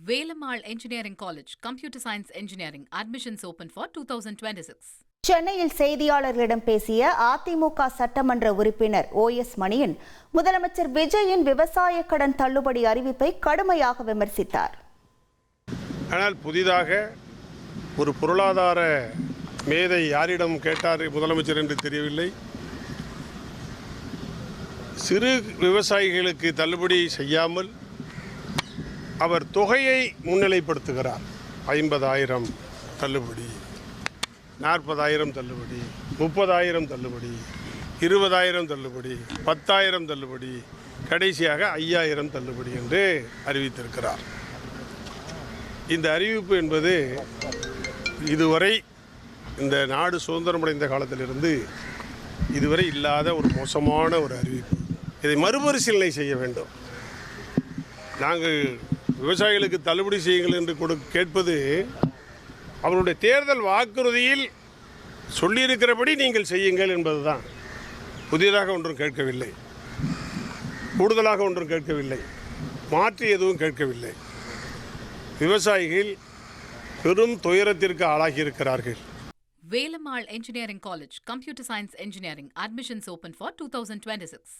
Velammal Engineering College, Computer Science Engineering, admissions open for 2026. சென்னையில் செய்தியாளர்களிடம் பேசிய அதிமுக சட்டமன்ற உறுப்பினர் OS மணியன் முதலமைச்சர் விஜயின் விவசாய கடன் தள்ளுபடி அறிவிப்பை கடுமையாக விமர்சித்தார். ஆனால் புதிதாக ஒரு பொருளாதார மேதை யாரிடம் கேட்டார் முதலமைச்சர் என்று தெரியவில்லை. சிறு விவசாயிகளுக்கு தள்ளுபடி செய்யாமல் அவர் தொகையை முன்னிலைப்படுத்துகிறார். 50,000 தள்ளுபடி, 40,000 தள்ளுபடி, 30,000 தள்ளுபடி, 20,000 தள்ளுபடி, 10,000 தள்ளுபடி, கடைசியாக 5,000 தள்ளுபடி என்று அறிவித்திருக்கிறார். இந்த அறிவிப்பு என்பது இதுவரை இந்த நாடு சுதந்திரமடைந்த காலத்திலிருந்து இதுவரை இல்லாத ஒரு மோசமான ஒரு அறிவிப்பு. இதை மறுபரிசீலனை செய்ய வேண்டும். நாங்கள் விவசாயிகளுக்கு தள்ளுபடி செய்யுங்கள் என்று கேட்பது அவருடைய தேர்தல் வாக்குறுதியில் சொல்லியிருக்கிறபடி நீங்கள் செய்யுங்கள் என்பதுதான். புதியதாக ஒன்றும் கேட்கவில்லை, கூடுதலாக ஒன்றும் கேட்கவில்லை, மாற்றி எதுவும் கேட்கவில்லை. விவசாயிகள் பெரும் துயரத்திற்கு ஆளாகியிருக்கிறார்கள். Velammal Engineering College, Computer Science Engineering, admissions open for 2026.